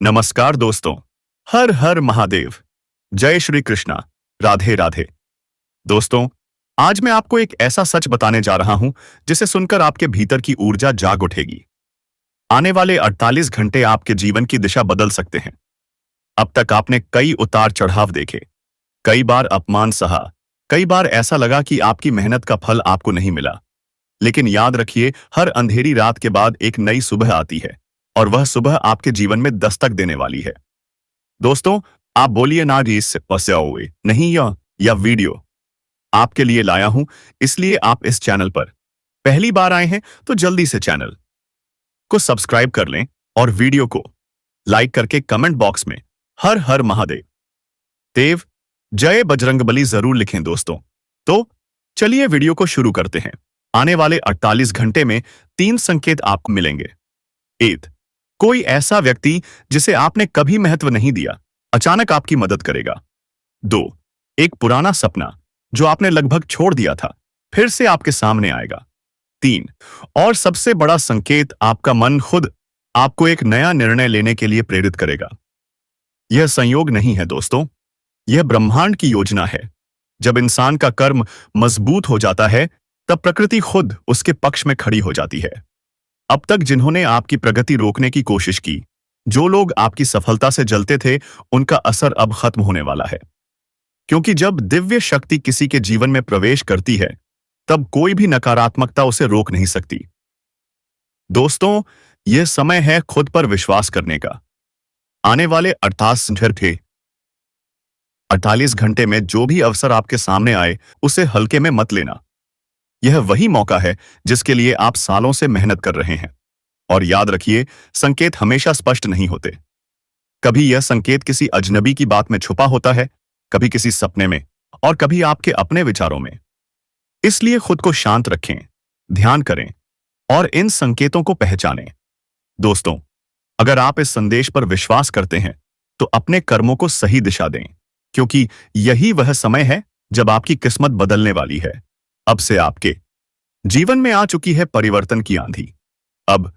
नमस्कार दोस्तों। हर हर महादेव। जय श्री कृष्णा। राधे राधे। दोस्तों, आज मैं आपको एक ऐसा सच बताने जा रहा हूं जिसे सुनकर आपके भीतर की ऊर्जा जाग उठेगी। आने वाले 48 घंटे आपके जीवन की दिशा बदल सकते हैं। अब तक आपने कई उतार चढ़ाव देखे, कई बार अपमान सहा, कई बार ऐसा लगा कि आपकी मेहनत का फल आपको नहीं मिला। लेकिन याद रखिए, हर अंधेरी रात के बाद एक नई सुबह आती है और वह सुबह आपके जीवन में दस्तक देने वाली है। दोस्तों, आप बोलिए ना जी, इससे फंसे हुए नहीं, यह वीडियो आपके लिए लाया हूं, इसलिए आप इस चैनल पर पहली बार आए हैं तो जल्दी से चैनल को सब्सक्राइब कर लें और वीडियो को लाइक करके कमेंट बॉक्स में हर हर महादेव देव जय बजरंगबली जरूर लिखें दोस्तों। तो चलिए वीडियो को शुरू करते हैं। आने वाले 48 घंटे में 3 संकेत आपको मिलेंगे। 1, कोई ऐसा व्यक्ति जिसे आपने कभी महत्व नहीं दिया अचानक आपकी मदद करेगा। 2, एक पुराना सपना जो आपने लगभग छोड़ दिया था फिर से आपके सामने आएगा। 3, और सबसे बड़ा संकेत, आपका मन खुद आपको एक नया निर्णय लेने के लिए प्रेरित करेगा। यह संयोग नहीं है दोस्तों, यह ब्रह्मांड की योजना है। जब इंसान का कर्म मजबूत हो जाता है तब प्रकृति खुद उसके पक्ष में खड़ी हो जाती है। अब तक जिन्होंने आपकी प्रगति रोकने की कोशिश की, जो लोग आपकी सफलता से जलते थे, उनका असर अब खत्म होने वाला है। क्योंकि जब दिव्य शक्ति किसी के जीवन में प्रवेश करती है तब कोई भी नकारात्मकता उसे रोक नहीं सकती। दोस्तों, यह समय है खुद पर विश्वास करने का। आने वाले 48 घंटे में जो भी अवसर आपके सामने आए उसे हल्के में मत लेना। यह वही मौका है जिसके लिए आप सालों से मेहनत कर रहे हैं। और याद रखिए, संकेत हमेशा स्पष्ट नहीं होते। कभी यह संकेत किसी अजनबी की बात में छुपा होता है, कभी किसी सपने में, और कभी आपके अपने विचारों में। इसलिए खुद को शांत रखें, ध्यान करें और इन संकेतों को पहचानें। दोस्तों, अगर आप इस संदेश पर विश्वास करते हैं तो अपने कर्मों को सही दिशा दें, क्योंकि यही वह समय है जब आपकी किस्मत बदलने वाली है। अब से आपके जीवन में आ चुकी है परिवर्तन की आंधी। अब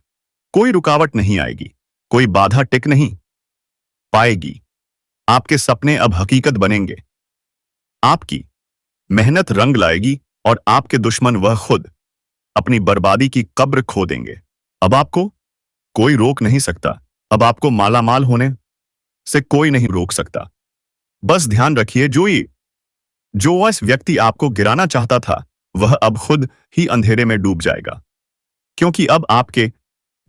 कोई रुकावट नहीं आएगी, कोई बाधा टिक नहीं पाएगी। आपके सपने अब हकीकत बनेंगे। आपकी मेहनत रंग लाएगी और आपके दुश्मन वह खुद अपनी बर्बादी की कब्र खो देंगे। अब आपको कोई रोक नहीं सकता। अब आपको मालामाल होने से कोई नहीं रोक सकता। बस ध्यान रखिए, जो इस व्यक्ति आपको गिराना चाहता था वह अब खुद ही अंधेरे में डूब जाएगा। क्योंकि अब आपके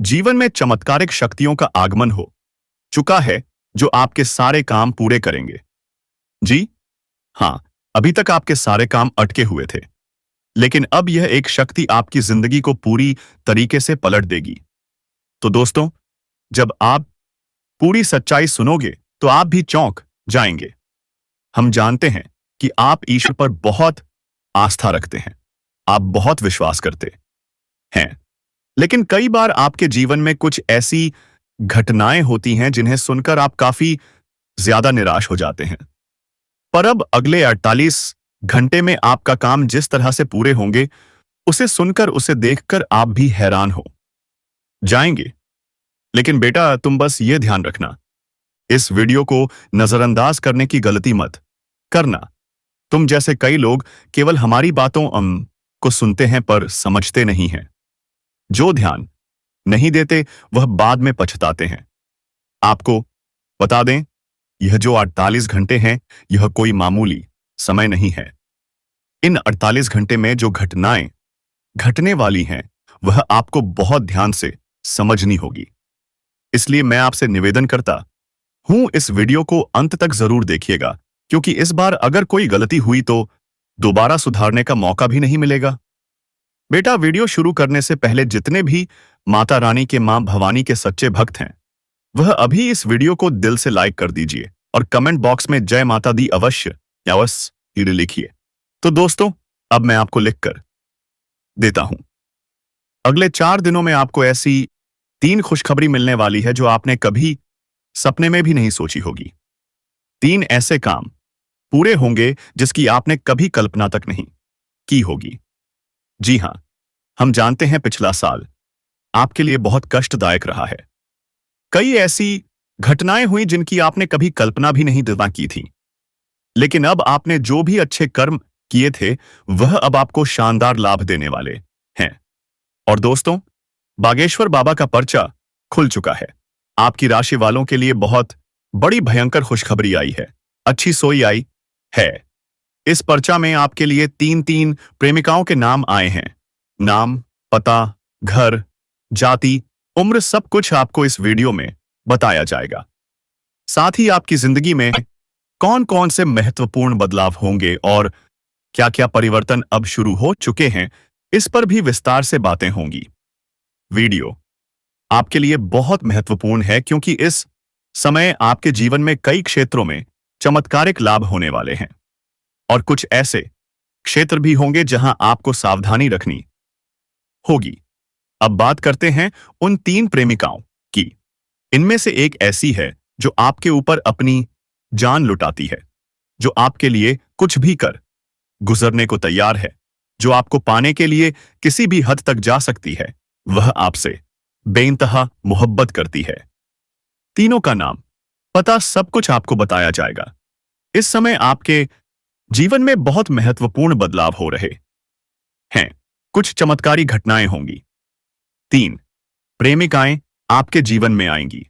जीवन में चमत्कारिक शक्तियों का आगमन हो चुका है जो आपके सारे काम पूरे करेंगे। जी हां, अभी तक आपके सारे काम अटके हुए थे, लेकिन अब यह एक शक्ति आपकी जिंदगी को पूरी तरीके से पलट देगी। तो दोस्तों, जब आप पूरी सच्चाई सुनोगे तो आप भी चौंक जाएंगे। हम जानते हैं कि आप ईश्वर पर बहुत आस्था रखते हैं, आप बहुत विश्वास करते हैं, लेकिन कई बार आपके जीवन में कुछ ऐसी घटनाएं होती हैं जिन्हें सुनकर आप काफी ज्यादा निराश हो जाते हैं। पर अब अगले 48 घंटे में आपका काम जिस तरह से पूरे होंगे, उसे सुनकर, उसे देखकर आप भी हैरान हो जाएंगे। लेकिन बेटा, तुम बस ये ध्यान रखना, इस वीडियो को नजरअंदाज करने की गलती मत करना। तुम जैसे कई लोग केवल हमारी बातों को सुनते हैं पर समझते नहीं हैं। जो ध्यान नहीं देते वह बाद में पछताते हैं। आपको बता दें, यह जो 48 घंटे हैं, यह कोई मामूली समय नहीं है। इन 48 घंटे में जो घटनाएं घटने वाली हैं वह आपको बहुत ध्यान से समझनी होगी। इसलिए मैं आपसे निवेदन करता हूं, इस वीडियो को अंत तक जरूर देखिएगा, क्योंकि इस बार अगर कोई गलती हुई तो दोबारा सुधारने का मौका भी नहीं मिलेगा। बेटा, वीडियो शुरू करने से पहले जितने भी माता रानी के मां भवानी के सच्चे भक्त हैं, वह अभी इस वीडियो को दिल से लाइक कर दीजिए और कमेंट बॉक्स में जय माता दी अवश्य लिखिए। तो दोस्तों, अब मैं आपको लिखकर देता हूं। अगले 4 दिनों में आपको ऐसी 3 खुशखबरी मिलने वाली है जो आपने कभी सपने में भी नहीं सोची होगी। 3 ऐसे काम पूरे होंगे जिसकी आपने कभी कल्पना तक नहीं की होगी। जी हां, हम जानते हैं पिछला साल आपके लिए बहुत कष्टदायक रहा है। कई ऐसी घटनाएं हुई जिनकी आपने कभी कल्पना भी नहीं की थी। लेकिन अब आपने जो भी अच्छे कर्म किए थे, वह अब आपको शानदार लाभ देने वाले हैं। और दोस्तों, बागेश्वर बाबा का पर्चा खुल चुका है। आपकी राशि वालों के लिए बहुत बड़ी भयंकर खुशखबरी आई है, अच्छी सोई आई है। इस पर्चा में आपके लिए तीन तीन प्रेमिकाओं के नाम आए हैं। नाम, पता, घर, जाति, उम्र, सब कुछ आपको इस वीडियो में बताया जाएगा। साथ ही आपकी जिंदगी में कौन कौन से महत्वपूर्ण बदलाव होंगे और क्या क्या परिवर्तन अब शुरू हो चुके हैं, इस पर भी विस्तार से बातें होंगी। वीडियो आपके लिए बहुत महत्वपूर्ण है क्योंकि इस समय आपके जीवन में कई क्षेत्रों में चमत्कारिक लाभ होने वाले हैं और कुछ ऐसे क्षेत्र भी होंगे जहां आपको सावधानी रखनी होगी। अब बात करते हैं उन तीन प्रेमिकाओं की। इनमें से एक ऐसी है जो आपके ऊपर अपनी जान लुटाती है, जो आपके लिए कुछ भी कर गुजरने को तैयार है, जो आपको पाने के लिए किसी भी हद तक जा सकती है। वह आपसे बेइंतहा मोहब्बत करती है। तीनों का नाम, पता, सब कुछ आपको बताया जाएगा। इस समय आपके जीवन में बहुत महत्वपूर्ण बदलाव हो रहे हैं। कुछ चमत्कारी घटनाएं होंगी। तीन प्रेमिकाएं आपके जीवन में आएंगी।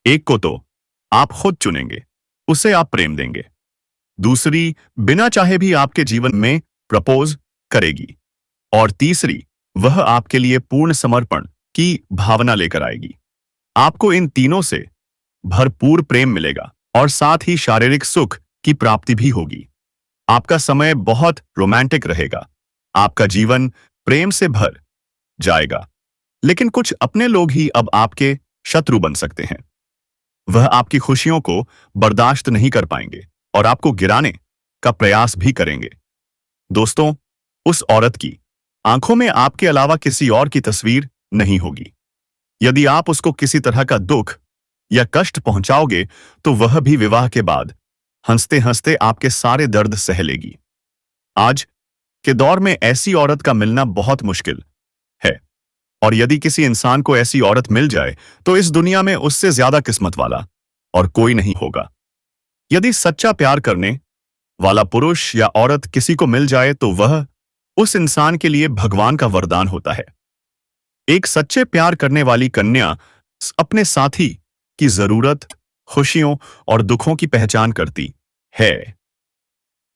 एक को तो आप खुद चुनेंगे, उसे आप प्रेम देंगे। दूसरी बिना चाहे भी आपके जीवन में प्रपोज करेगी। और तीसरी, वह आपके लिए पूर्ण समर्पण की भावना लेकर आएगी। आपको इन तीनों से भरपूर प्रेम मिलेगा और साथ ही शारीरिक सुख की प्राप्ति भी होगी। आपका समय बहुत रोमांटिक रहेगा। आपका जीवन प्रेम से भर जाएगा। लेकिन कुछ अपने लोग ही अब आपके शत्रु बन सकते हैं। वह आपकी खुशियों को बर्दाश्त नहीं कर पाएंगे और आपको गिराने का प्रयास भी करेंगे। दोस्तों, उस औरत की आंखों में आपके अलावा किसी और की तस्वीर नहीं होगी। यदि आप उसको किसी तरह का दुख या कष्ट पहुंचाओगे तो वह भी विवाह के बाद हंसते हंसते आपके सारे दर्द सह लेगी। आज के दौर में ऐसी औरत का मिलना बहुत मुश्किल है और यदि किसी इंसान को ऐसी औरत मिल जाए तो इस दुनिया में उससे ज्यादा किस्मत वाला और कोई नहीं होगा। यदि सच्चा प्यार करने वाला पुरुष या औरत किसी को मिल जाए तो वह उस इंसान के लिए भगवान का वरदान होता है। एक सच्चे प्यार करने वाली कन्या अपने साथी की जरूरत, खुशियों और दुखों की पहचान करती है।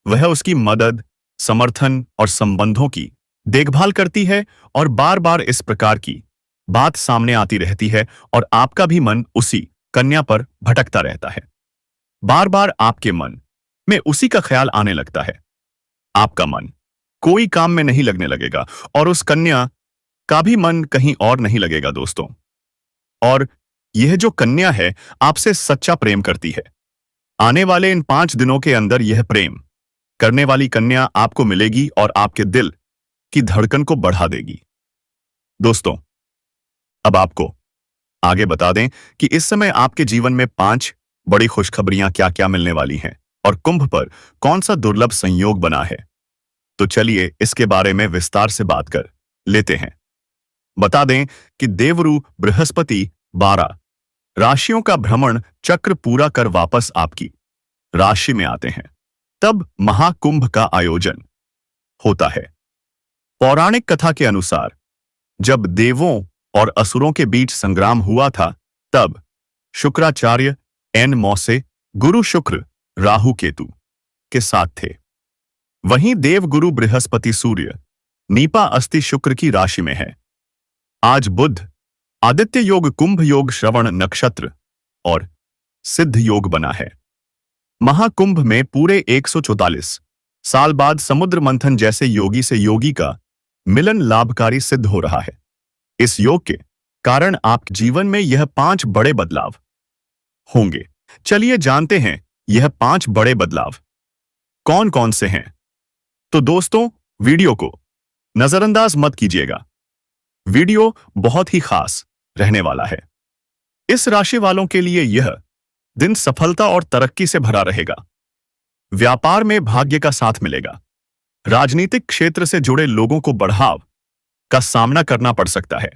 वह उसकी मदद, समर्थन और संबंधों की देखभाल करती है और बार बार इस प्रकार की बात सामने आती रहती है और आपका भी मन उसी कन्या पर भटकता रहता है। बार बार आपके मन में उसी का ख्याल आने लगता है। आपका मन कोई काम में नहीं लगने लगेगा और उस कन्या का भी मन कहीं और नहीं लगेगा दोस्तों। और यह जो कन्या है आपसे सच्चा प्रेम करती है। आने वाले इन 5 दिनों के अंदर यह प्रेम करने वाली कन्या आपको मिलेगी और आपके दिल की धड़कन को बढ़ा देगी। दोस्तों, अब आपको आगे बता दें कि इस समय आपके जीवन में 5 बड़ी खुशखबरियां क्या क्या मिलने वाली हैं और कुंभ पर कौन सा दुर्लभ संयोग बना है। तो चलिए इसके बारे में विस्तार से बात कर लेते हैं। बता दें कि देवरु बृहस्पति 12 राशियों का भ्रमण चक्र पूरा कर वापस आपकी राशि में आते हैं। तब महाकुंभ का आयोजन होता है। पौराणिक कथा के अनुसार जब देवों और असुरों के बीच संग्राम हुआ था, तब शुक्राचार्य एन मौसे गुरु शुक्र राहु केतु के साथ थे। वहीं देवगुरु बृहस्पति सूर्य नीपा अस्थि शुक्र की राशि में है। आज बुध आदित्य योग, कुंभ योग, श्रवण नक्षत्र और सिद्ध योग बना है। महाकुंभ में पूरे 144 साल बाद समुद्र मंथन जैसे योगी से योगी का मिलन लाभकारी सिद्ध हो रहा है। इस योग के कारण आप जीवन में यह 5 बड़े बदलाव होंगे। चलिए जानते हैं यह 5 बड़े बदलाव कौन कौन से हैं। तो दोस्तों, वीडियो को नजरअंदाज मत कीजिएगा। वीडियो बहुत ही खास रहने वाला है। इस राशि वालों के लिए यह दिन सफलता और तरक्की से भरा रहेगा। व्यापार में भाग्य का साथ मिलेगा। राजनीतिक क्षेत्र से जुड़े लोगों को बढ़ाव का सामना करना पड़ सकता है।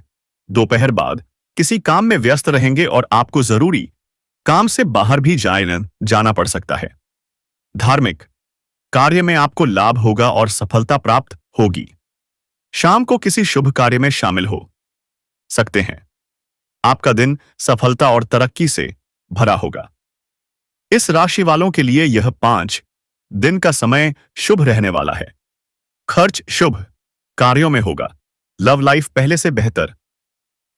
दोपहर बाद किसी काम में व्यस्त रहेंगे और आपको जरूरी काम से बाहर भी जाना पड़ सकता है। धार्मिक कार्य में आपको लाभ होगा और सफलता प्राप्त होगी। शाम को किसी शुभ कार्य में शामिल हो सकते हैं। आपका दिन सफलता और तरक्की से भरा होगा। इस राशि वालों के लिए यह 5 दिन का समय शुभ रहने वाला है। खर्च शुभ कार्यों में होगा। लव लाइफ पहले से बेहतर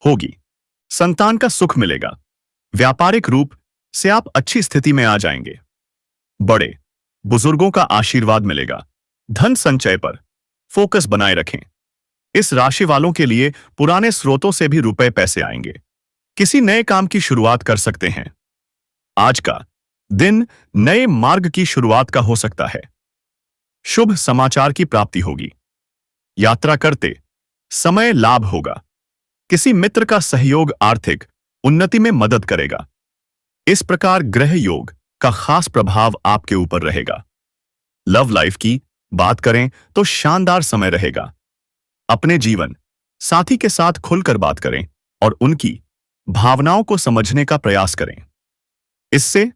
होगी। संतान का सुख मिलेगा। व्यापारिक रूप से आप अच्छी स्थिति में आ जाएंगे। बड़े बुजुर्गों का आशीर्वाद मिलेगा। धन संचय पर फोकस बनाए रखें। इस राशि वालों के लिए पुराने स्रोतों से भी रुपए पैसे आएंगे। किसी नए काम की शुरुआत कर सकते हैं। आज का दिन नए मार्ग की शुरुआत का हो सकता है। शुभ समाचार की प्राप्ति होगी। यात्रा करते समय लाभ होगा। किसी मित्र का सहयोग आर्थिक उन्नति में मदद करेगा। इस प्रकार ग्रह योग का खास प्रभाव आपके ऊपर रहेगा। लव लाइफ की बात करें तो शानदार समय रहेगा। अपने जीवन साथी के साथ खुलकर बात करें और उनकी भावनाओं को समझने का प्रयास करें। इससे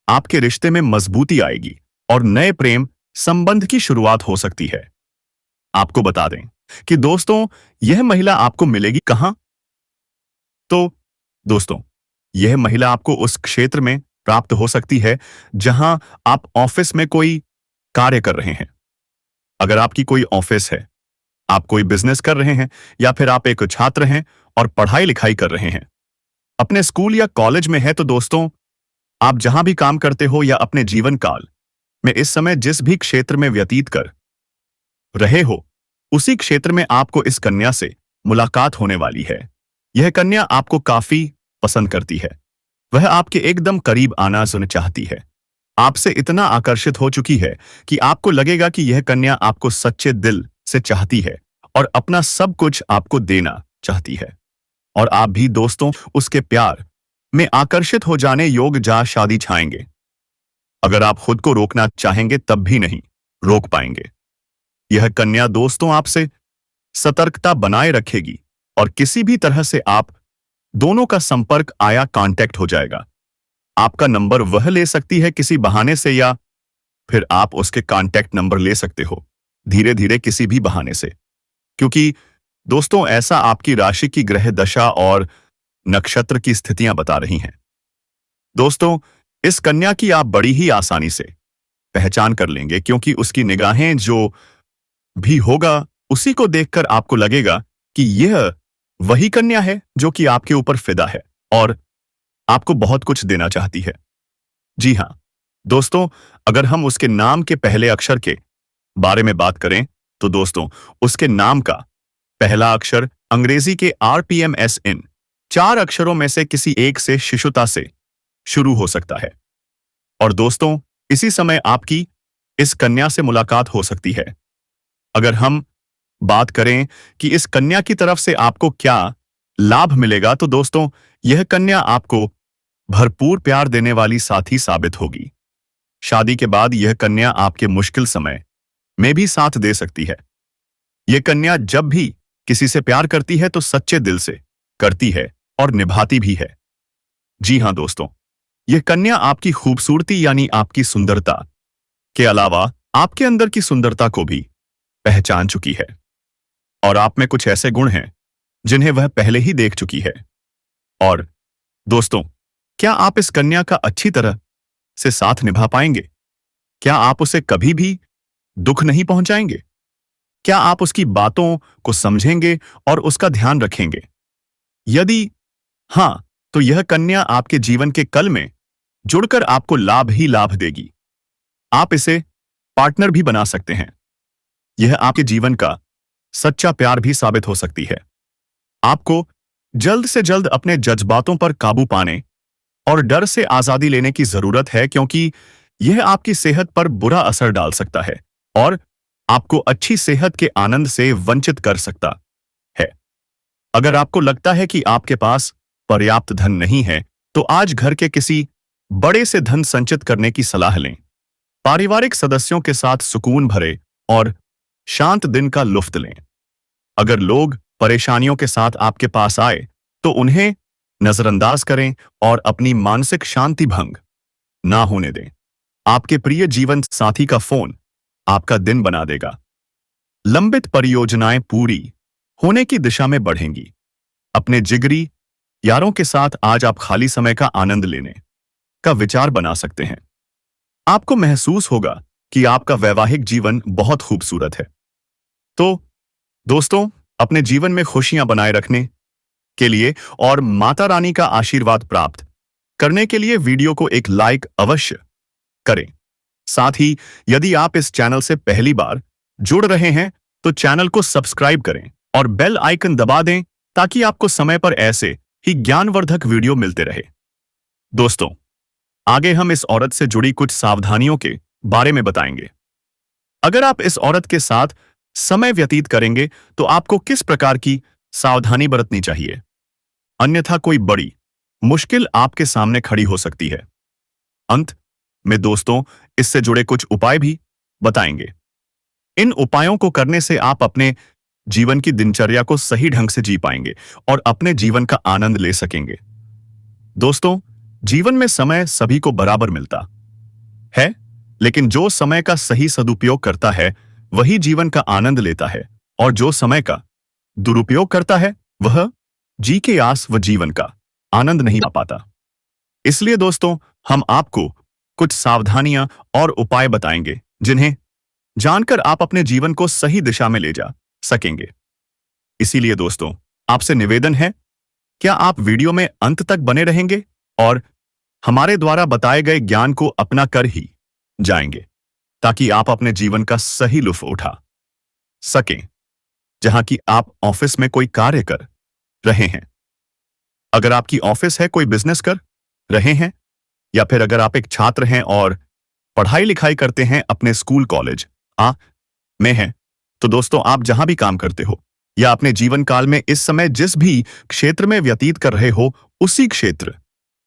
आपके रिश्ते में मजबूती आएगी और नए प्रेम संबंध की शुरुआत हो सकती है। आपको बता दें कि दोस्तों, यह महिला आपको मिलेगी कहां? तो दोस्तों, यह महिला आपको उस क्षेत्र में प्राप्त हो सकती है जहां आप ऑफिस में कोई कार्य कर रहे हैं। अगर आपकी कोई ऑफिस है, आप कोई बिजनेस कर रहे हैं, या फिर आप एक छात्र हैं और पढ़ाई लिखाई कर रहे हैं, अपने स्कूल या कॉलेज में है, तो दोस्तों, आप जहां भी काम करते हो या अपने जीवन काल में इस समय जिस भी क्षेत्र में व्यतीत कर रहे हो, उसी क्षेत्र में आपको इस कन्या से मुलाकात होने वाली है। यह कन्या आपको काफी पसंद करती है। वह आपके एकदम करीब आना चाहती है। आपसे इतना आकर्षित हो चुकी है कि आपको लगेगा कि यह कन्या आपको सच्चे दिल से चाहती है और अपना सब कुछ आपको देना चाहती है। और आप भी दोस्तों उसके प्यार में आकर्षित हो जाने योग शादी छाएंगे। अगर आप खुद को रोकना चाहेंगे तब भी नहीं रोक पाएंगे। यह कन्या दोस्तों आपसे सतर्कता बनाए रखेगी और किसी भी तरह से आप दोनों का संपर्क आया कांटेक्ट हो जाएगा। आपका नंबर वह ले सकती है किसी बहाने से, या फिर आप उसके कांटेक्ट नंबर ले सकते हो धीरे धीरे किसी भी बहाने से, क्योंकि दोस्तों ऐसा आपकी राशि की ग्रह दशा और नक्षत्र की स्थितियां बता रही हैं। दोस्तों, इस कन्या की आप बड़ी ही आसानी से पहचान कर लेंगे, क्योंकि उसकी निगाहें जो भी होगा उसी को देखकर आपको लगेगा कि यह वही कन्या है जो कि आपके ऊपर फिदा है और आपको बहुत कुछ देना चाहती है। जी हां दोस्तों, अगर हम उसके नाम के पहले अक्षर के बारे में बात करें तो दोस्तों उसके नाम का पहला अक्षर अंग्रेजी के RPMSN 4 अक्षरों में से किसी एक से शिशुता से शुरू हो सकता है। और दोस्तों इसी समय आपकी इस कन्या से मुलाकात हो सकती है। अगर हम बात करें कि इस कन्या की तरफ से आपको क्या लाभ मिलेगा, तो दोस्तों यह कन्या आपको भरपूर प्यार देने वाली साथी साबित होगी। शादी के बाद यह कन्या आपके मुश्किल समय में भी साथ दे सकती है। यह कन्या जब भी किसी से प्यार करती है तो सच्चे दिल से करती है और निभाती भी है। जी हां दोस्तों, यह कन्या आपकी खूबसूरती यानी आपकी सुंदरता के अलावा आपके अंदर की सुंदरता को भी पहचान चुकी है और आप में कुछ ऐसे गुण हैं जिन्हें वह पहले ही देख चुकी है। और दोस्तों, क्या आप इस कन्या का अच्छी तरह से साथ निभा पाएंगे? क्या आप उसे कभी भी दुख नहीं पहुंचाएंगे? क्या आप उसकी बातों को समझेंगे और उसका ध्यान रखेंगे? यदि हां, तो यह कन्या आपके जीवन के कल में जुड़कर आपको लाभ ही लाभ देगी। आप इसे पार्टनर भी बना सकते हैं। यह आपके जीवन का सच्चा प्यार भी साबित हो सकती है। आपको जल्द से जल्द अपने जज्बातों पर काबू पाने और डर से आजादी लेने की जरूरत है, क्योंकि यह आपकी सेहत पर बुरा असर डाल सकता है और आपको अच्छी सेहत के आनंद से वंचित कर सकता है। अगर आपको लगता है कि आपके पास पर्याप्त धन नहीं है, तो आज घर के किसी बड़े से धन संचित करने की सलाह लें। पारिवारिक सदस्यों के साथ सुकून भरे और शांत दिन का लुत्फ लें। अगर लोग परेशानियों के साथ आपके पास आए तो उन्हें नजरअंदाज करें और अपनी मानसिक शांति भंग ना होने दें। आपके प्रिय जीवन साथी का फोन आपका दिन बना देगा। लंबित परियोजनाएं पूरी होने की दिशा में बढ़ेंगी। अपने जिगरी यारों के साथ आज आप खाली समय का आनंद लेने का विचार बना सकते हैं। आपको महसूस होगा कि आपका वैवाहिक जीवन बहुत खूबसूरत है। तो दोस्तों, अपने जीवन में खुशियां बनाए रखने के लिए और माता रानी का आशीर्वाद प्राप्त करने के लिए वीडियो को एक लाइक अवश्य करें। साथ ही यदि आप इस चैनल से पहली बार जुड़ रहे हैं तो चैनल को सब्सक्राइब करें और बेल आइकन दबा दें ताकि आपको समय पर ऐसे ही ज्ञानवर्धक वीडियो मिलते रहे। दोस्तों, आगे हम इस औरत से जुड़ी कुछ सावधानियों के बारे में बताएंगे। अगर आप इस औरत के साथ समय व्यतीत करेंगे तो आपको किस प्रकार की सावधानी बरतनी चाहिए, अन्यथा कोई बड़ी मुश्किल आपके सामने खड़ी हो सकती है। अंत में दोस्तों, इससे जुड़े कुछ उपाय भी बताएंगे। इन उपायों को करने से आप अपने जीवन की दिनचर्या को सही ढंग से जी पाएंगे और अपने जीवन का आनंद ले सकेंगे। दोस्तों, जीवन में समय सभी को बराबर मिलता है, लेकिन जो समय का सही सदुपयोग करता है वही जीवन का आनंद लेता है, और जो समय का दुरुपयोग करता है वह जी के आस व जीवन का आनंद नहीं पा पाता। इसलिए दोस्तों, हम आपको कुछ सावधानियां और उपाय बताएंगे जिन्हें जानकर आप अपने जीवन को सही दिशा में ले जा सकेंगे। इसीलिए दोस्तों, आपसे निवेदन है, क्या आप वीडियो में अंत तक बने रहेंगे और हमारे द्वारा बताए गए ज्ञान को अपना कर ही जाएंगे, ताकि आप अपने जीवन का सही लुत्फ उठा सकें। जहां कि आप ऑफिस में कोई कार्य कर रहे हैं, अगर आपकी ऑफिस है, कोई बिजनेस कर रहे हैं, या फिर अगर आप एक छात्र हैं और पढ़ाई लिखाई करते हैं अपने स्कूल कॉलेज में हैं, तो दोस्तों, आप जहां भी काम करते हो या अपने जीवन काल में इस समय जिस भी क्षेत्र में व्यतीत कर रहे हो, उसी क्षेत्र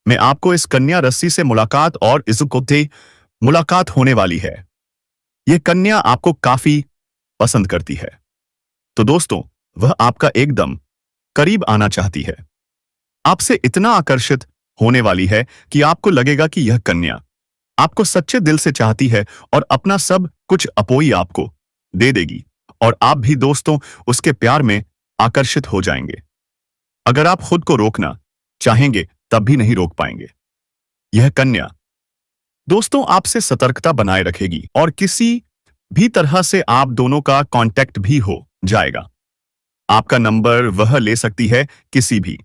में आपको इस कन्या रस्सी से मुलाकात और इसको मुलाकात होने वाली है। यह कन्या आपको काफी पसंद करती है, तो दोस्तों, वह आपका एकदम करीब आना चाहती है। आपसे इतना आकर्षित होने वाली है कि आपको लगेगा कि यह कन्या आपको सच्चे दिल से चाहती है और अपना सब कुछ अपोई आपको दे देगी, और आप भी दोस्तों उसके प्यार में आकर्षित हो जाएंगे। अगर आप खुद को रोकना चाहेंगे तब भी नहीं रोक पाएंगे। यह कन्या दोस्तों आपसे सतर्कता बनाए रखेगी और किसी भी तरह से आप दोनों का कांटेक्ट भी हो जाएगा। आपका नंबर वह ले सकती है किसी भी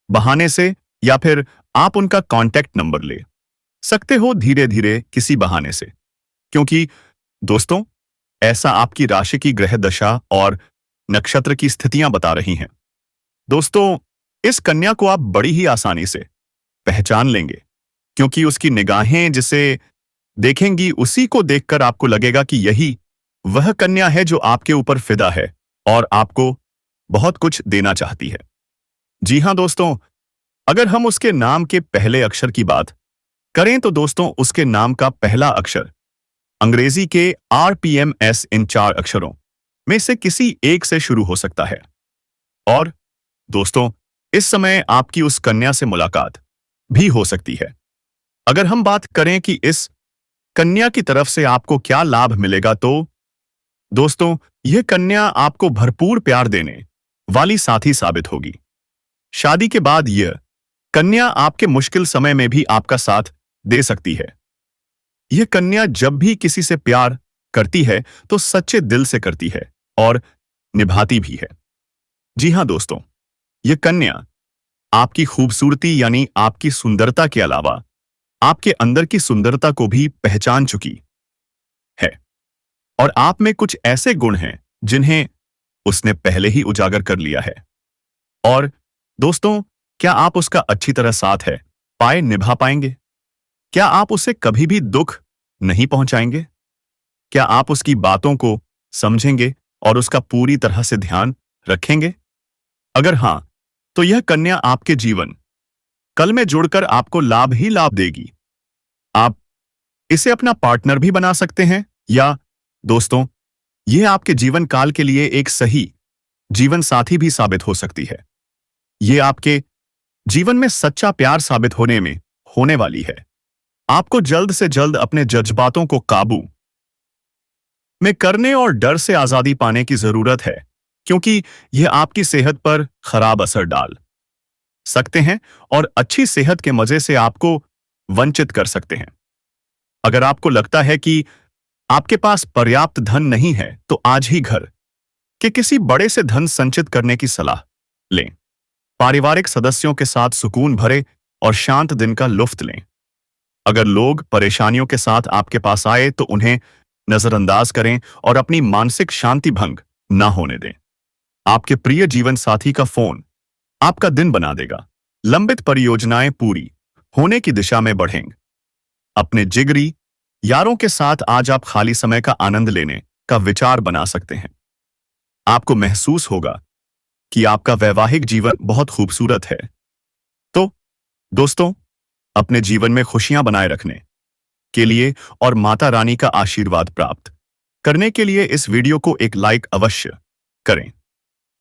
बहाने से, या फिर आप उनका कांटेक्ट नंबर ले सकते हो धीरे धीरे किसी बहाने से, क्योंकि दोस्तों ऐसा आपकी राशि की ग्रह दशा और नक्षत्र की स्थितियां बता रही हैं। दोस्तों, इस कन्या को आप बड़ी ही आसानी से पहचान लेंगे, क्योंकि उसकी निगाहें जिसे देखेंगी उसी को देखकर आपको लगेगा कि यही वह कन्या है जो आपके ऊपर फिदा है और आपको बहुत कुछ देना चाहती है। जी हां दोस्तों, अगर हम उसके नाम के पहले अक्षर की बात करें तो दोस्तों उसके नाम का पहला अक्षर अंग्रेजी के RPMS इन 4 अक्षरों में से किसी एक से शुरू हो सकता है। और दोस्तों, इस समय आपकी उस कन्या से मुलाकात भी हो सकती है। अगर हम बात करें कि इस कन्या की तरफ से आपको क्या लाभ मिलेगा, तो दोस्तों यह कन्या आपको भरपूर प्यार देने वाली साथी साबित होगी। शादी के बाद यह कन्या आपके मुश्किल समय में भी आपका साथ दे सकती है। यह कन्या जब भी किसी से प्यार करती है तो सच्चे दिल से करती है और निभाती भी है। जी हां दोस्तों, यह कन्या आपकी खूबसूरती यानी आपकी सुंदरता के अलावा आपके अंदर की सुंदरता को भी पहचान चुकी है, और आप में कुछ ऐसे गुण हैं जिन्हें उसने पहले ही उजागर कर लिया है। और दोस्तों, क्या आप उसका अच्छी तरह साथ है पाए निभा पाएंगे? क्या आप उसे कभी भी दुख नहीं पहुंचाएंगे? क्या आप उसकी बातों को समझेंगे और उसका पूरी तरह से ध्यान रखेंगे? अगर हां, तो यह कन्या आपके जीवन कल में जुड़कर आपको लाभ ही लाभ देगी। आप इसे अपना पार्टनर भी बना सकते हैं, या दोस्तों यह आपके जीवन काल के लिए एक सही जीवन साथी भी साबित हो सकती है। यह आपके जीवन में सच्चा प्यार साबित होने में होने वाली है। आपको जल्द से जल्द अपने जज्बातों को काबू में करने और डर से आजादी पाने की जरूरत है, क्योंकि यह आपकी सेहत पर खराब असर डाल सकते हैं और अच्छी सेहत के मजे से आपको वंचित कर सकते हैं। अगर आपको लगता है कि आपके पास पर्याप्त धन नहीं है, तो आज ही घर के किसी बड़े से धन संचित करने की सलाह लें। पारिवारिक सदस्यों के साथ सुकून भरे और शांत दिन का लुत्फ लें। अगर लोग परेशानियों के साथ आपके पास आए तो उन्हें नजरअंदाज करें और अपनी मानसिक शांति भंग ना होने दें। आपके प्रिय जीवन साथी का फोन आपका दिन बना देगा। लंबित परियोजनाएं पूरी होने की दिशा में बढ़ेंगे। अपने जिगरी यारों के साथ आज आप खाली समय का आनंद लेने का विचार बना सकते हैं। आपको महसूस होगा कि आपका वैवाहिक जीवन बहुत खूबसूरत है। तो दोस्तों, अपने जीवन में खुशियां बनाए रखने के लिए और माता रानी का आशीर्वाद प्राप्त करने के लिए इस वीडियो को एक लाइक अवश्य करें।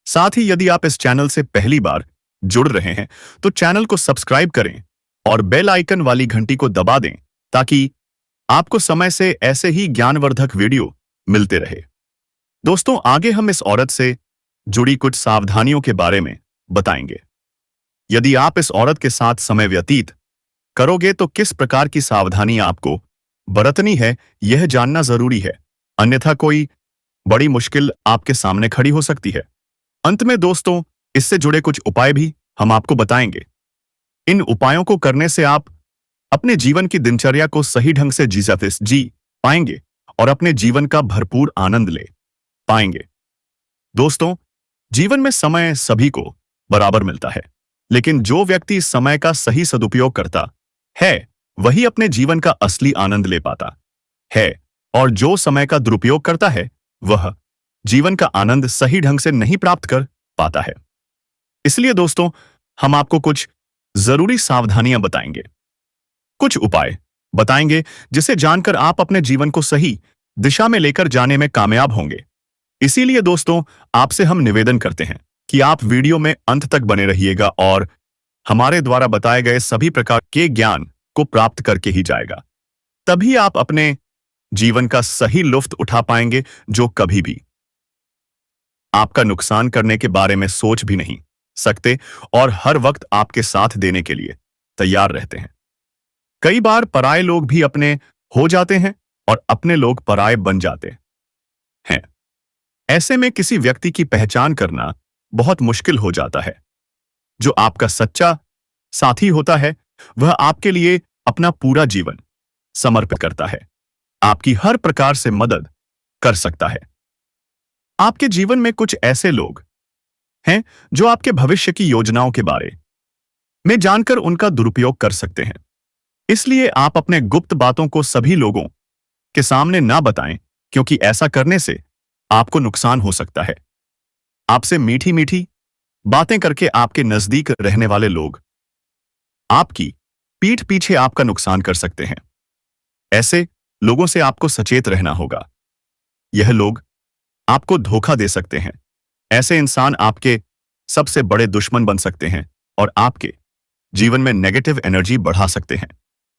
साथ ही यदि आप इस चैनल से पहली बार जुड़ रहे हैं तो चैनल को सब्सक्राइब करें और बेल आइकन वाली घंटी को दबा दें, ताकि आपको समय से ऐसे ही ज्ञानवर्धक वीडियो मिलते रहे। दोस्तों, आगे हम इस औरत से जुड़ी कुछ सावधानियों के बारे में बताएंगे। यदि आप इस औरत के साथ समय व्यतीत करोगे तो किस प्रकार की सावधानी आपको बरतनी है, यह जानना जरूरी है, अन्यथा कोई बड़ी मुश्किल आपके सामने खड़ी हो सकती है। अंत में दोस्तों, इससे जुड़े कुछ उपाय भी हम आपको बताएंगे। इन उपायों को करने से आप अपने जीवन की दिनचर्या को सही ढंग से जी पाएंगे और अपने जीवन का भरपूर आनंद ले पाएंगे। दोस्तों, जीवन में समय सभी को बराबर मिलता है, लेकिन जो व्यक्ति समय का सही सदुपयोग करता है वही अपने जीवन का असली आनंद ले पाता है, और जो समय का दुरुपयोग करता है वह जीवन का आनंद सही ढंग से नहीं प्राप्त कर पाता है। इसलिए दोस्तों, हम आपको कुछ जरूरी सावधानियां बताएंगे, कुछ उपाय बताएंगे जिसे जानकर आप अपने जीवन को सही दिशा में लेकर जाने में कामयाब होंगे। इसीलिए दोस्तों, आपसे हम निवेदन करते हैं कि आप वीडियो में अंत तक बने रहिएगा और हमारे द्वारा बताए गए सभी प्रकार के ज्ञान को प्राप्त करके ही जाएगा। तभी आप अपने जीवन का सही लुत्फ उठा पाएंगे, जो कभी भी आपका नुकसान करने के बारे में सोच भी नहीं सकते और हर वक्त आपके साथ देने के लिए तैयार रहते हैं। कई बार पराये लोग भी अपने हो जाते हैं और अपने लोग पराये बन जाते हैं। ऐसे में किसी व्यक्ति की पहचान करना बहुत मुश्किल हो जाता है। जो आपका सच्चा साथी होता है वह आपके लिए अपना पूरा जीवन समर्पित करता है, आपकी हर प्रकार से मदद कर सकता है। आपके जीवन में कुछ ऐसे लोग हैं जो आपके भविष्य की योजनाओं के बारे में जानकर उनका दुरुपयोग कर सकते हैं। इसलिए आप अपने गुप्त बातों को सभी लोगों के सामने ना बताएं, क्योंकि ऐसा करने से आपको नुकसान हो सकता है। आपसे मीठी मीठी बातें करके आपके नजदीक रहने वाले लोग आपकी पीठ पीछे आपका नुकसान कर सकते हैं। ऐसे लोगों से आपको सचेत रहना होगा। यह लोग आपको धोखा दे सकते हैं। ऐसे इंसान आपके सबसे बड़े दुश्मन बन सकते हैं और आपके जीवन में नेगेटिव एनर्जी बढ़ा सकते हैं।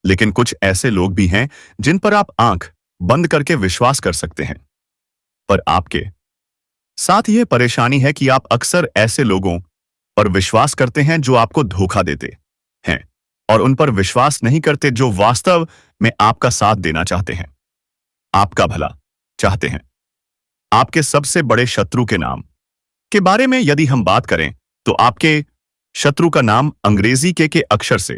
लेकिन कुछ ऐसे लोग भी हैं जिन पर आप आंख बंद करके विश्वास कर सकते हैं। पर आपके साथ यह परेशानी है कि आप अक्सर ऐसे लोगों पर विश्वास करते हैं जो आपको धोखा देते हैं और उन पर विश्वास नहीं करते जो वास्तव में आपका साथ देना चाहते हैं, आपका भला चाहते हैं। आपके सबसे बड़े शत्रु के नाम के बारे में यदि हम बात करें तो आपके शत्रु का नाम अंग्रेजी के अक्षर से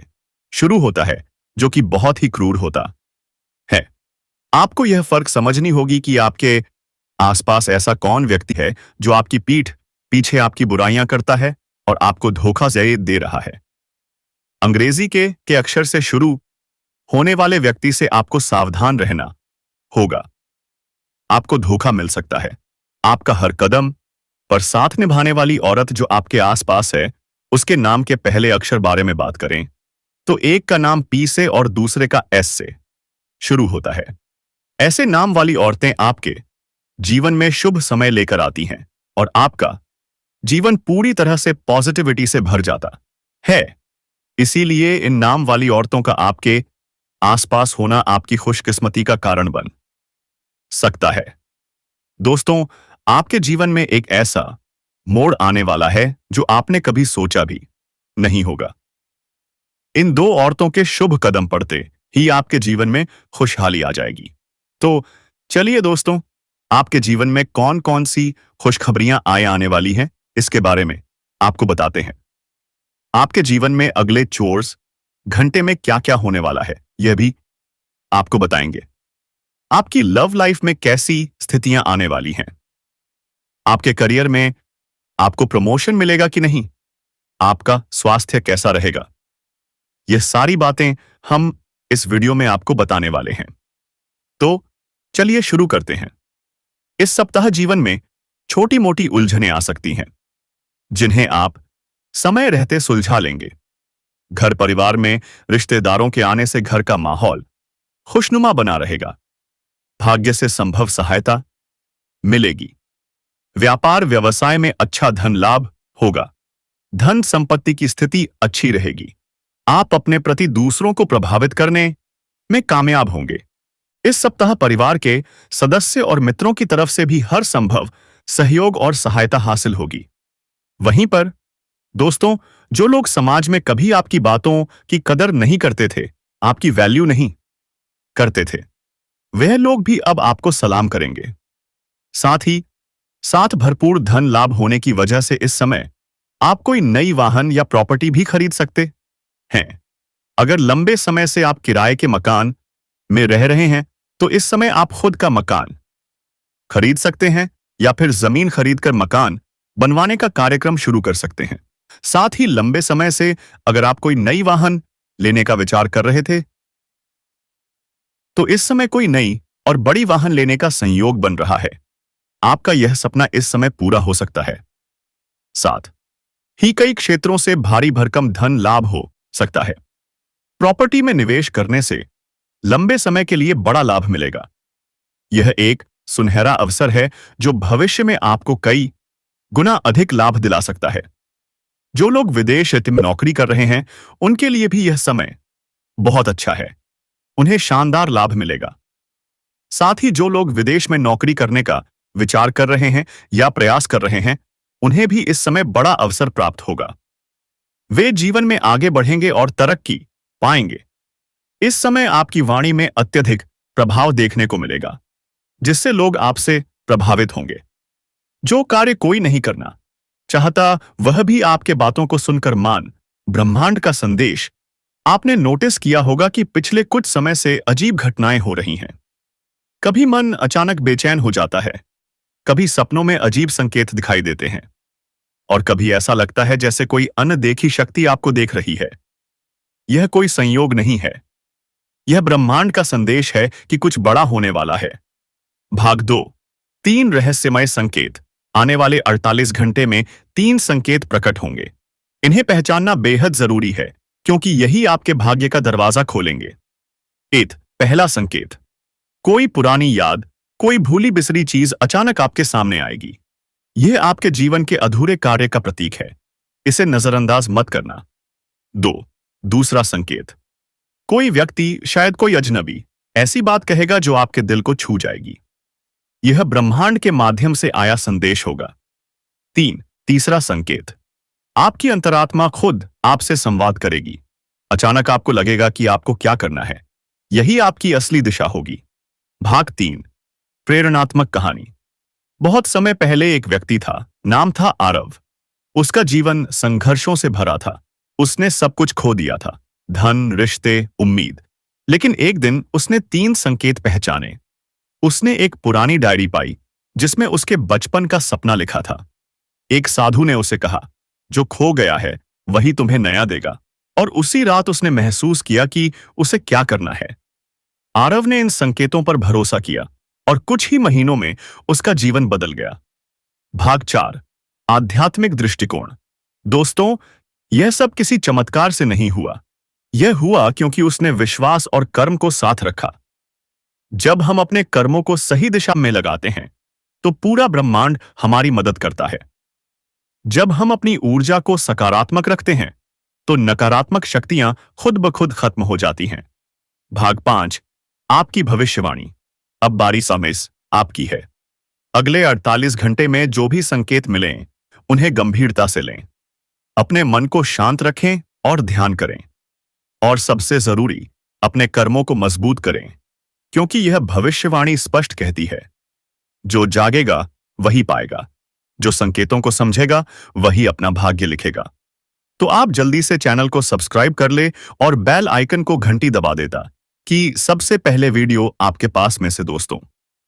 शुरू होता है, जो कि बहुत ही क्रूर होता है। आपको यह फर्क समझनी होगी कि आपके आसपास ऐसा कौन व्यक्ति है जो आपकी पीठ पीछे आपकी बुराइयां करता है और आपको धोखा दे रहा है। अंग्रेजी के अक्षर से शुरू होने वाले व्यक्ति से आपको सावधान रहना होगा। आपको धोखा मिल सकता है। आपका हर कदम पर साथ निभाने वाली औरत जो आपके आसपास है, उसके नाम के पहले अक्षर बारे में बात करें तो एक का नाम पी से और दूसरे का एस से शुरू होता है। ऐसे नाम वाली औरतें आपके जीवन में शुभ समय लेकर आती हैं और आपका जीवन पूरी तरह से पॉजिटिविटी से भर जाता है। इसीलिए इन नाम वाली औरतों का आपके आसपास होना आपकी खुशकिस्मती का कारण बन सकता है। दोस्तों, आपके जीवन में एक ऐसा मोड़ आने वाला है जो आपने कभी सोचा भी नहीं होगा। इन दो औरतों के शुभ कदम पड़ते ही आपके जीवन में खुशहाली आ जाएगी। तो चलिए दोस्तों, आपके जीवन में कौन कौन सी खुशखबरियां आने वाली हैं, इसके बारे में आपको बताते हैं। आपके जीवन में अगले 24 घंटे में क्या क्या होने वाला है, यह भी आपको बताएंगे। आपकी लव लाइफ में कैसी स्थितियां आने वाली हैं, आपके करियर में आपको प्रमोशन मिलेगा कि नहीं, आपका स्वास्थ्य कैसा रहेगा, यह सारी बातें हम इस वीडियो में आपको बताने वाले हैं। तो चलिए शुरू करते हैं। इस सप्ताह जीवन में छोटी मोटी उलझनें आ सकती हैं, जिन्हें आप समय रहते सुलझा लेंगे। घर परिवार में रिश्तेदारों के आने से घर का माहौल खुशनुमा बना रहेगा। भाग्य से संभव सहायता मिलेगी। व्यापार व्यवसाय में अच्छा धन लाभ होगा। धन संपत्ति की स्थिति अच्छी रहेगी। आप अपने प्रति दूसरों को प्रभावित करने में कामयाब होंगे। इस सप्ताह परिवार के सदस्य और मित्रों की तरफ से भी हर संभव सहयोग और सहायता हासिल होगी। वहीं पर दोस्तों, जो लोग समाज में कभी आपकी बातों की कदर नहीं करते थे, आपकी वैल्यू नहीं करते थे, वह लोग भी अब आपको सलाम करेंगे। साथ ही साथ भरपूर धन लाभ होने की वजह से इस समय आप कोई नई वाहन या प्रॉपर्टी भी खरीद सकते हैं। अगर लंबे समय से आप किराए के मकान में रह रहे हैं, तो इस समय आप खुद का मकान खरीद सकते हैं या फिर जमीन खरीदकर मकान बनवाने का कार्यक्रम शुरू कर सकते हैं। साथ ही लंबे समय से अगर आप कोई नई वाहन लेने का विचार कर रहे थे, तो इस समय कोई नई और बड़ी वाहन लेने का संयोग बन रहा है। आपका यह सपना इस समय पूरा हो सकता है। साथ ही कई क्षेत्रों से भारी भरकम धन लाभ हो सकता है। प्रॉपर्टी में निवेश करने से लंबे समय के लिए बड़ा लाभ मिलेगा। यह एक सुनहरा अवसर है जो भविष्य में आपको कई गुना अधिक लाभ दिला सकता है। जो लोग विदेश में नौकरी कर रहे हैं, उनके लिए भी यह समय बहुत अच्छा है। उन्हें शानदार लाभ मिलेगा। साथ ही जो लोग विदेश में नौकरी करने का विचार कर रहे हैं या प्रयास कर रहे हैं, उन्हें भी इस समय बड़ा अवसर प्राप्त होगा। वे जीवन में आगे बढ़ेंगे और तरक्की पाएंगे। इस समय आपकी वाणी में अत्यधिक प्रभाव देखने को मिलेगा, जिससे लोग आपसे प्रभावित होंगे। जो कार्य कोई नहीं करना चाहता, वह भी आपके बातों को सुनकर मान ब्रह्मांड का संदेश। आपने नोटिस किया होगा कि पिछले कुछ समय से अजीब घटनाएं हो रही हैं। कभी मन अचानक बेचैन हो जाता है, कभी सपनों में अजीब संकेत दिखाई देते हैं, और कभी ऐसा लगता है जैसे कोई अनदेखी शक्ति आपको देख रही है। यह कोई संयोग नहीं है, यह ब्रह्मांड का संदेश है कि कुछ बड़ा होने वाला है। भाग 2, 3 रहस्यमय संकेत। आने वाले 48 घंटे में 3 संकेत प्रकट होंगे। इन्हें पहचानना बेहद जरूरी है, क्योंकि यही आपके भाग्य का दरवाजा खोलेंगे। पहला संकेत, कोई पुरानी याद, कोई भूली बिसरी चीज अचानक आपके सामने आएगी। यह आपके जीवन के अधूरे कार्य का प्रतीक है। इसे नजरअंदाज मत करना। दूसरा संकेत, कोई व्यक्ति, शायद कोई अजनबी, ऐसी बात कहेगा जो आपके दिल को छू जाएगी। यह ब्रह्मांड के माध्यम से आया संदेश होगा। तीसरा संकेत, आपकी अंतरात्मा खुद आपसे संवाद करेगी। अचानक आपको लगेगा कि आपको क्या करना है। यही आपकी असली दिशा होगी। भाग 3, प्रेरणात्मक कहानी। बहुत समय पहले एक व्यक्ति था, नाम था आरव। उसका जीवन संघर्षों से भरा था। उसने सब कुछ खो दिया था, धन, रिश्ते, उम्मीद। लेकिन एक दिन उसने 3 संकेत पहचाने। उसने एक पुरानी डायरी पाई जिसमें उसके बचपन का सपना लिखा था। एक साधु ने उसे कहा, जो खो गया है वही तुम्हें नया देगा। और उसी रात उसने महसूस किया कि उसे क्या करना है। आरव ने इन संकेतों पर भरोसा किया और कुछ ही महीनों में उसका जीवन बदल गया। भाग 4, आध्यात्मिक दृष्टिकोण। दोस्तों, यह सब किसी चमत्कार से नहीं हुआ। यह हुआ क्योंकि उसने विश्वास और कर्म को साथ रखा। जब हम अपने कर्मों को सही दिशा में लगाते हैं, तो पूरा ब्रह्मांड हमारी मदद करता है। जब हम अपनी ऊर्जा को सकारात्मक रखते हैं, तो नकारात्मक शक्तियां खुद ब खुद खत्म हो जाती हैं। भाग 5, आपकी भविष्यवाणी। अब बारी समेस आपकी है। अगले 48 घंटे में जो भी संकेत मिलें, उन्हें गंभीरता से लें। अपने मन को शांत रखें और ध्यान करें। और सबसे जरूरी, अपने कर्मों को मजबूत करें, क्योंकि यह भविष्यवाणी स्पष्ट कहती है, जो जागेगा वही पाएगा, जो संकेतों को समझेगा वही अपना भाग्य लिखेगा। तो आप जल्दी से चैनल को सब्सक्राइब कर ले और बेल आइकन को घंटी दबा देता कि सबसे पहले वीडियो आपके पास में से। दोस्तों,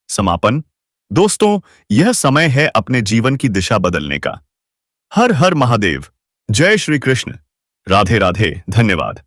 समापन। दोस्तों, यह समय है अपने जीवन की दिशा बदलने का। हर हर महादेव। जय श्री कृष्ण। राधे राधे। धन्यवाद।